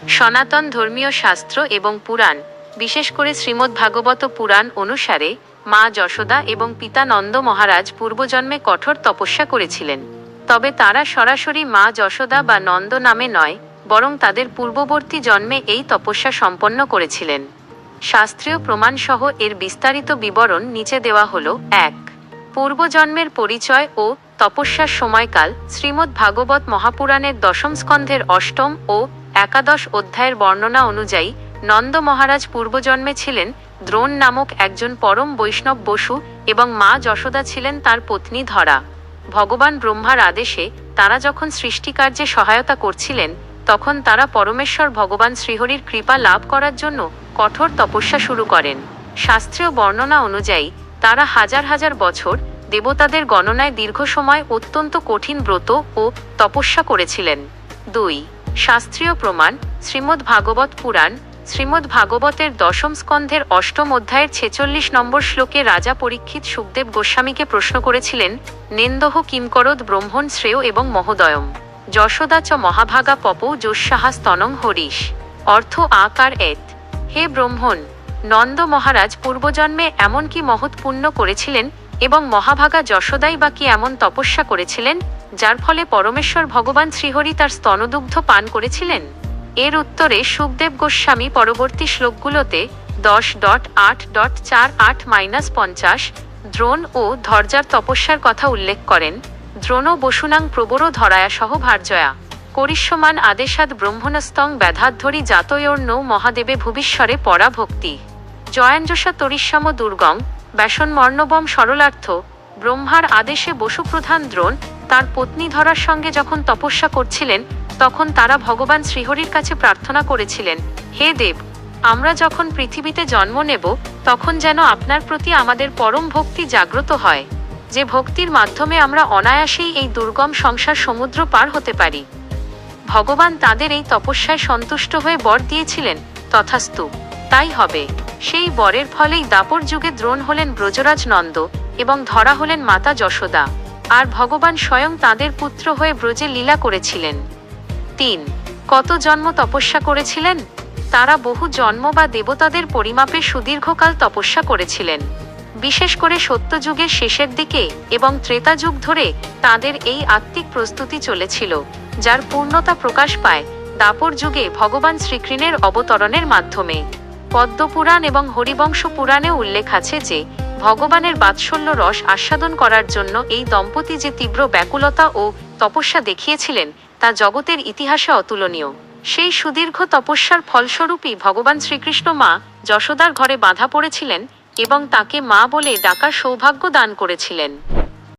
সনাতন ধর্মীয় শাস্ত্র এবং পুরাণ, বিশেষ করে শ্রীমদ্ভাগবত পুরাণ অনুসারে মা যশোদা এবং পিতা নন্দ মহারাজ পূর্বজন্মে কঠোর তপস্যা করেছিলেন। তবে তারা সরাসরি মা যশোদা বা নন্দ নামে নয়, বরং তাদের পূর্ববর্তী জন্মে এই তপস্যা সম্পন্ন করেছিলেন। শাস্ত্রীয় প্রমাণসহ এর বিস্তারিত বিবরণ নিচে দেওয়া হল। ১. পূর্বজন্মের পরিচয় ও তপস্যার সময়কাল। শ্রীমদ্ভাগবত মহাপুরাণের দশম স্কন্ধের অষ্টম ও একাদশ অধ্যায়ের বর্ণনা অনুযায়ী নন্দ মহারাজ পূর্বজন্মে ছিলেন দ্রোণ নামক একজন পরম বৈষ্ণব বসু এবং মা যশোদা ছিলেন তার পত্নী ধরা। ভগবান ব্রহ্মার আদেশে তারা যখন সৃষ্টিকার্যে সহায়তা করছিলেন, তখন তারা পরমেশ্বর ভগবান শ্রীহরির কৃপা লাভ করার জন্য কঠোর তপস্যা শুরু করেন। শাস্ত্রীয় বর্ণনা অনুযায়ী তারা হাজার হাজার বছর দেবতাদের গণনায় দীর্ঘ সময় অত্যন্ত কঠিন ব্রত ও তপস্যা করেছিলেন। ২. শাস্ত্রীয় প্রমাণ। শ্রীমদ্ভাগবত পুরাণ। শ্রীমদ্ভাগবতের দশম স্কন্ধের অষ্টম অধ্যায়ের ৪৬ নম্বর শ্লোকে রাজা পরীক্ষিত সুখদেব গোস্বামীকে প্রশ্ন করেছিলেন, নেন্দহ কিমকরদ ব্রহ্মণ শ্রেয় এবং মহোদয়ম যশোদা চ মহাভাগা পপৌ যোঃসাহা স্তনং হরিশ। অর্থ আকার এত, হে ব্রহ্মণ, নন্দ মহারাজ পূর্বজন্মে এমন কি মহৎ পুণ্য করেছিলেন এবং মহাভাগা যশোদাই বা কি এমন তপস্যা করেছিলেন যার ফলে পরমেশ্বর ভগবান শ্রীহরি তার স্তনদুগ্ধ পান করেছিলেন? এর উত্তরে সুখদেব গোস্বামী পরবর্তী শ্লোকগুলোতে 10.8.48-50 দ্রোণ ও ধর্যার তপস্যার কথা উল্লেখ করেন। দ্রোণ বসুনাং প্রবর ধরায়া সহ ভার্জয়া করিষ্যমান আদেশাদ ব্রহ্মণস্তং ব্যাধাধ্বরি জাতয়োর্নৌ মহাদেবে ভুবিশ্বরে পরা ভক্তি জয়াঞ্জসা তরিষ্যাম দুর্গং ব্যাসনমর্ণবম সরলার্থ। ব্রহ্মার আদেশে বসুপ্রধান দ্রোণ তার পত্নী ধরার সঙ্গে যখন তপস্যা করছিলেন, তখন তারা ভগবান শ্রীহরির কাছে প্রার্থনা করেছিলেন, হে দেব, আমরা যখন পৃথিবীতে জন্ম নেব তখন যেন আপনার প্রতি আমাদের পরম ভক্তি জাগ্রত হয়, যে ভক্তির মাধ্যমে আমরা অনায়াসেই এই দুর্গম সংসার সমুদ্র পার হতে পারি। ভগবান তাদের এই তপস্যায় সন্তুষ্ট হয়ে বর দিয়েছিলেন, তথাস্তু, তাই হবে। সেই বরের ফলেই দাপর যুগে দ্রোণ হলেন ব্রজরাজ নন্দ এবং ধরা হলেন মাতা যশোদা, আর ভগবান স্বয়ং তাদের পুত্র হয়ে ব্রজে লীলা করেছিলেন। ৩. কত জন্ম তপস্যা করেছিলেন? তারা বহু জন্ম বা দেবতাদের পরিমাপে সুদীর্ঘকাল তপস্যা করেছিলেন। বিশেষ করে সত্যযুগের শেষের দিকে এবং ত্রেতা যুগ ধরে তাদের এই আত্মিক প্রস্তুতি চলেছিল, যার পূর্ণতা প্রকাশ পায় দাপর যুগে ভগবান শ্রীকৃষ্ণের অবতরণের মাধ্যমে। পদ্মপুরাণ এবং হরিবংশ পুরাণেও উল্লেখ আছে যে ভগবানের বাৎসল্য রস আস্বাদন করার জন্য এই দম্পতি যে তীব্র ব্যাকুলতা ও তপস্যা দেখিয়েছিলেন তা জগতের ইতিহাসে অতুলনীয়। সেই সুদীর্ঘ তপস্যার ফলস্বরূপই ভগবান শ্রীকৃষ্ণ মা যশোদার ঘরে বাঁধা পড়েছিলেন এবং তাকে মা বলে ডাকার সৌভাগ্য দান করেছিলেন।